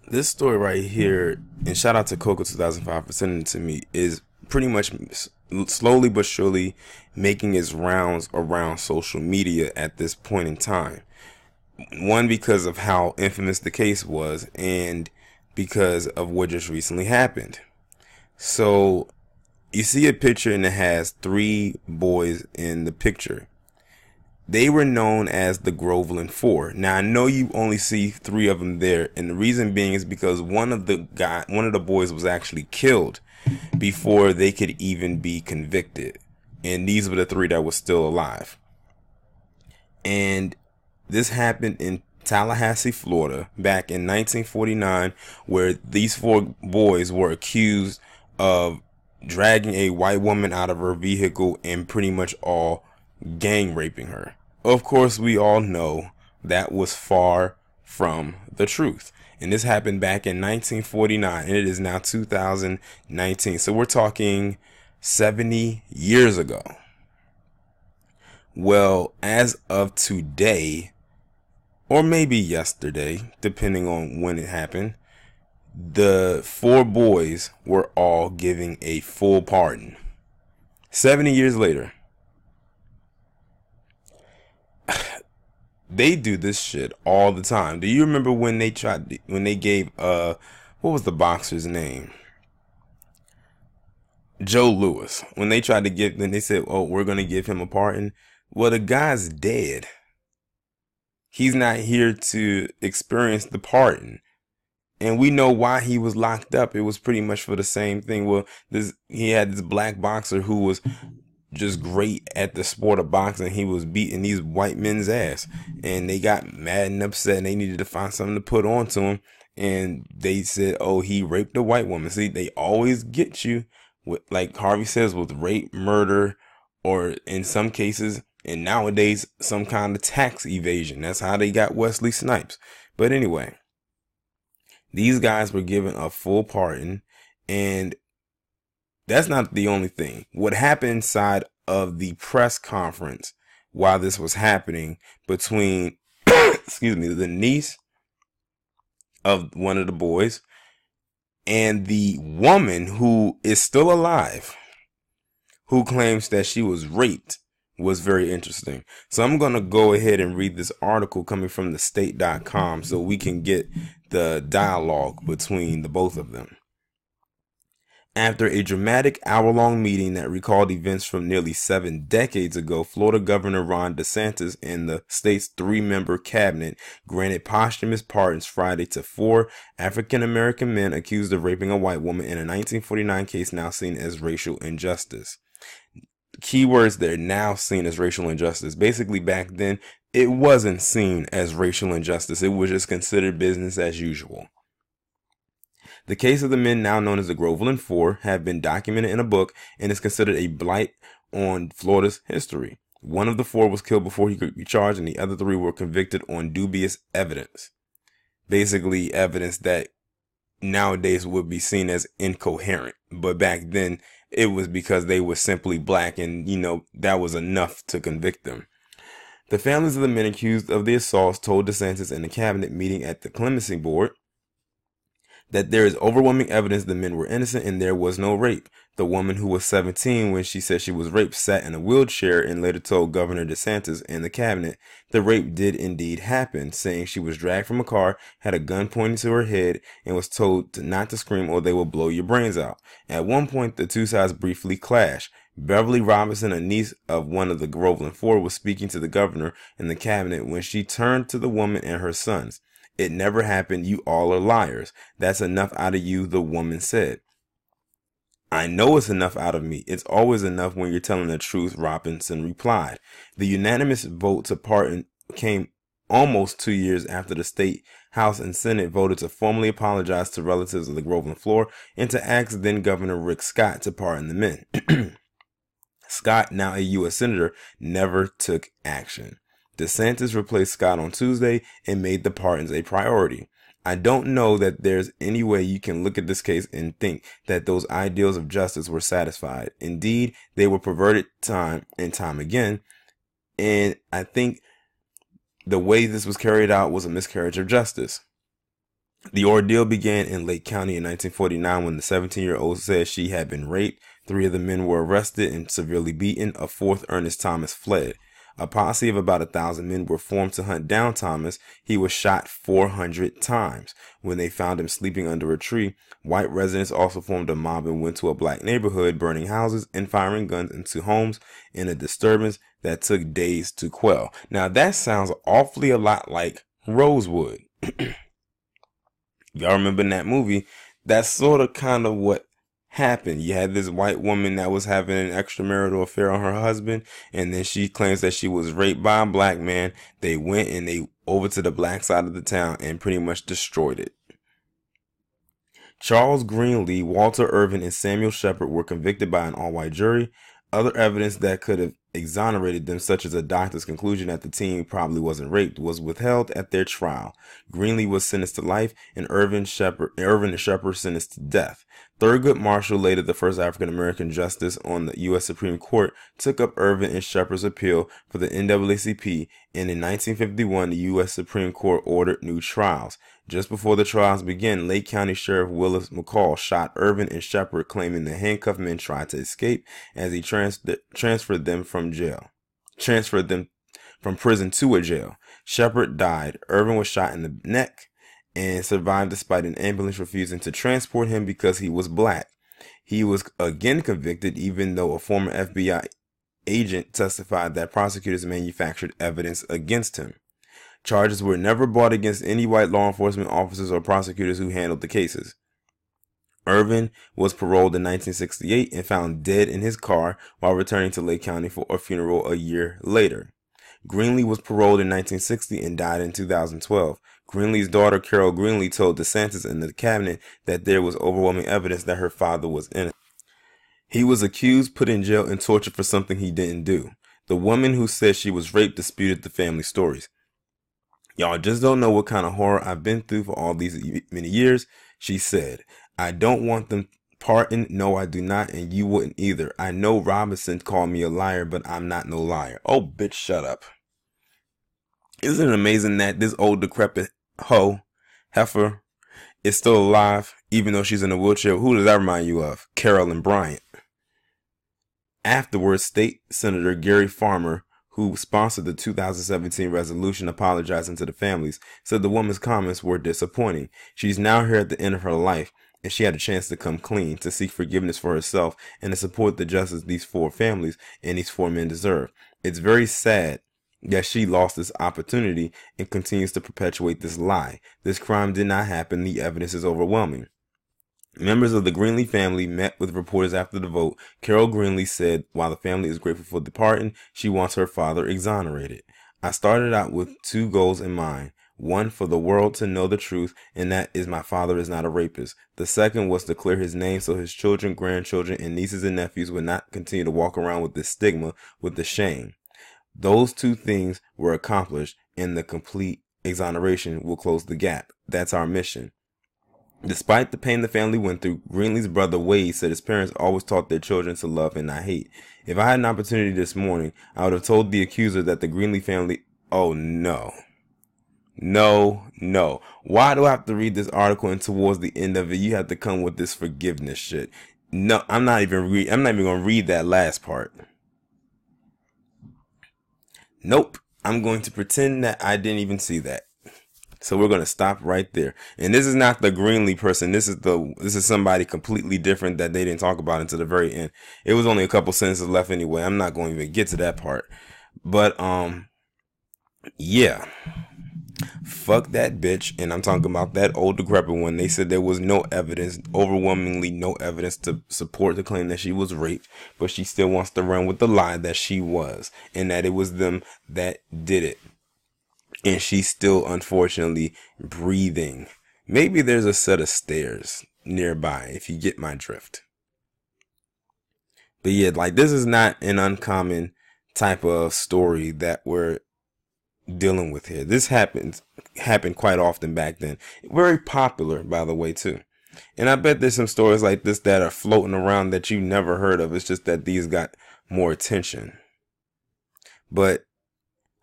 This story right here, and shout out to Coco 2005 for sending it to me, is pretty much slowly but surely making its rounds around social media at this point in time. One, because of how infamous the case was, and because of what just recently happened. So, you see a picture and it has three boys in the picture. They were known as the Groveland Four. Now I know you only see three of them there, and the reason being is because one of the boys was actually killed before they could even be convicted, and these were the three that were still alive. And this happened in Tallahassee, Florida, back in 1949, where these four boys were accused of dragging a white woman out of her vehicle and pretty much all gang raping her. Of course, we all know that was far from the truth. And this happened back in 1949, and it is now 2019. So we're talking 70 years ago. Well, as of today, or maybe yesterday, depending on when it happened, the four boys were all giving a full pardon. 70 years later. They do this shit all the time. Do you remember when they gave what was the boxer's name? Joe Louis. When they tried to give, then they said, "Oh, we're going to give him a pardon." Well, the guy's dead. He's not here to experience the pardon. And we know why he was locked up. It was pretty much for the same thing. Well, he had this black boxer who was just great at the sport of boxing. He was beating these white men's ass, and they got mad and upset, and they needed to find something to put on to him. And they said, "Oh, he raped a white woman." See, they always get you with, like Harvey says, with rape, murder, or in some cases, and nowadays, some kind of tax evasion. That's how they got Wesley Snipes. But anyway, these guys were given a full pardon, and that's not the only thing. What happened inside of the press conference while this was happening between, excuse me, the niece of one of the boys and the woman who is still alive, who claims that she was raped, was very interesting. So I'm going to go ahead and read this article coming from thestate.com so we can get the dialogue between the both of them. After a dramatic hour-long meeting that recalled events from nearly 7 decades ago, Florida Governor Ron DeSantis and the state's 3-member cabinet granted posthumous pardons Friday to 4 African-American men accused of raping a white woman in a 1949 case now seen as racial injustice. Keywords, they're now seen as racial injustice. Basically, back then, it wasn't seen as racial injustice. It was just considered business as usual. The case of the men now known as the Groveland Four have been documented in a book and is considered a blight on Florida's history. One of the four was killed before he could be charged, and the other 3 were convicted on dubious evidence. Basically, evidence that nowadays would be seen as incoherent. But back then, it was because they were simply black, and, that was enough to convict them. The families of the men accused of the assaults told DeSantis in the cabinet meeting at the clemency board that there is overwhelming evidence the men were innocent and there was no rape. The woman, who was 17 when she said she was raped, sat in a wheelchair and later told Governor DeSantis and the cabinet the rape did indeed happen, saying she was dragged from a car, had a gun pointed to her head, and was told not to scream or they will blow your brains out. At one point, the two sides briefly clashed. Beverly Robinson, a niece of one of the Groveland Four, was speaking to the governor and the cabinet when she turned to the woman and her sons. "It never happened. You all are liars. That's enough out of you," the woman said. "I know it's enough out of me. It's always enough when you're telling the truth," Robinson replied. The unanimous vote to pardon came almost 2 years after the state House and Senate voted to formally apologize to relatives of the Groveland Four and to ask then Governor Rick Scott to pardon the men. Scott, now a U.S. Senator, never took action. DeSantis replaced Scott on Tuesday and made the pardons a priority. "I don't know that there's any way you can look at this case and think that those ideals of justice were satisfied. Indeed, they were perverted time and time again. And I think The way this was carried out was a miscarriage of justice. The ordeal began in Lake County in 1949 when the 17-year-old said she had been raped. 3 of the men were arrested and severely beaten. A 4th, Ernest Thomas, fled. A posse of about 1,000 men were formed to hunt down Thomas. He was shot 400 times. When they found him sleeping under a tree, white residents also formed a mob and went to a black neighborhood, burning houses and firing guns into homes in a disturbance that took days to quell. Now that sounds awfully a lot like Rosewood. Y'all remember in that movie? That's sort of kind of what happened. You had this white woman that was having an extramarital affair on her husband, and then she claims that she was raped by a black man. They went and they over to the black side of the town and pretty much destroyed it. Charles Greenlee, Walter Irvin, and Samuel Shepard were convicted by an all-white jury. Other evidence that could have exonerated them, such as a doctor's conclusion that the teen probably wasn't raped, was withheld at their trial. Greenlee was sentenced to life, and Irvin and Shepard sentenced to death. Thurgood Marshall, later the first African-American justice on the U.S. Supreme Court, took up Irvin and Shepard's appeal for the NAACP, and in 1951, the U.S. Supreme Court ordered new trials. Just before the trials began, Lake County Sheriff Willis McCall shot Irvin and Shepard, claiming the handcuffed men tried to escape as he transferred them from prison to a jail. Shepard died. Irvin was shot in the neck and survived despite an ambulance refusing to transport him because he was black. He was again convicted, even though a former FBI agent testified that prosecutors manufactured evidence against him. Charges were never brought against any white law enforcement officers or prosecutors who handled the cases. Irvin was paroled in 1968 and found dead in his car while returning to Lake County for a funeral a year later. Greenlee was paroled in 1960 and died in 2012. Greenlee's daughter, Carol Greenlee, told DeSantis and the cabinet that there was overwhelming evidence that her father was innocent. He was accused, put in jail, and tortured for something he didn't do. The woman who said she was raped disputed the family stories. Y'all just don't know what kind of horror I've been through for all these many years. She said, I don't want them pardoned. No, I do not. And you wouldn't either. I know Robinson called me a liar, but I'm not no liar. Oh, bitch, shut up. Isn't it amazing that this old decrepit heifer is still alive, even though she's in a wheelchair? Who does that remind you of? Carolyn Bryant. Afterwards, State Senator Gary Farmer, who sponsored the 2017 resolution apologizing to the families, said the woman's comments were disappointing. She's now here at the end of her life, and she had a chance to come clean, to seek forgiveness for herself, and to support the justice these 4 families and these 4 men deserve. It's very sad that she lost this opportunity and continues to perpetuate this lie. This crime did not happen. The evidence is overwhelming. Members of the Greenlee family met with reporters after the vote. Carol Greenlee said while the family is grateful for the pardon, she wants her father exonerated. I started out with 2 goals in mind. One, for the world to know the truth, and that is my father is not a rapist. The second was to clear his name so his children, grandchildren, and nieces and nephews would not continue to walk around with this stigma, with the shame. Those 2 things were accomplished, and the complete exoneration will close the gap. That's our mission. Despite the pain the family went through, Greenlee's brother Wade said his parents always taught their children to love and not hate. If I had an opportunity this morning, I would have told the accuser that the Greenlee family... Oh, no. No. Why do I have to read this article and towards the end of it, you have to come with this forgiveness shit? No, I'm not even going to read that last part. Nope. I'm going to pretend that I didn't even see that. So we're going to stop right there. And this is not the Greenlee person. This is somebody completely different that they didn't talk about until the very end. It was only a couple sentences left anyway. I'm not going to even get to that part. But, yeah. Fuck that bitch. And I'm talking about that old decrepit one. They said there was no evidence, overwhelmingly no evidence to support the claim that she was raped. But she still wants to run with the lie that she was. And that it was them that did it. And she's still, unfortunately, breathing. Maybe there's a set of stairs nearby, if you get my drift. But yeah, like, this is not an uncommon type of story that we're dealing with here. This happened quite often back then. Very popular, by the way, too. And I bet there's some stories like this that are floating around that you never heard of. It's just that these got more attention. But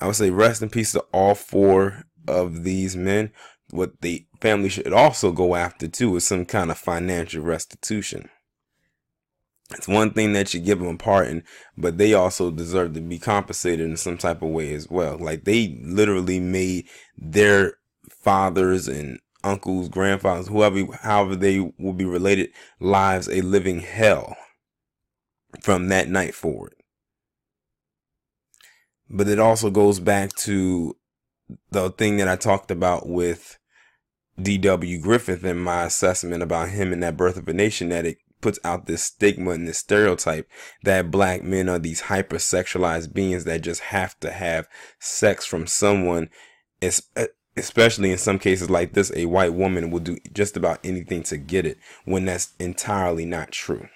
I would say rest in peace to all four of these men. What the family should also go after too is some kind of financial restitution. It's one thing that you give them a pardon, but they also deserve to be compensated in some type of way as well. Like, they literally made their fathers and uncles, grandfathers, however they will be related, lives a living hell from that night forward. But it also goes back to the thing that I talked about with D.W. Griffith and my assessment about him and that Birth of a Nation, that it puts out this stigma and this stereotype that black men are these hypersexualized beings that just have to have sex from someone, especially in some cases like this, a white woman will do just about anything to get it, when that's entirely not true.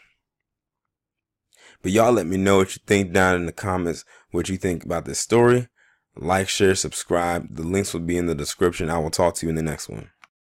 But y'all let me know what you think down in the comments, what you think about this story. Like, share, subscribe. The links will be in the description. I will talk to you in the next one.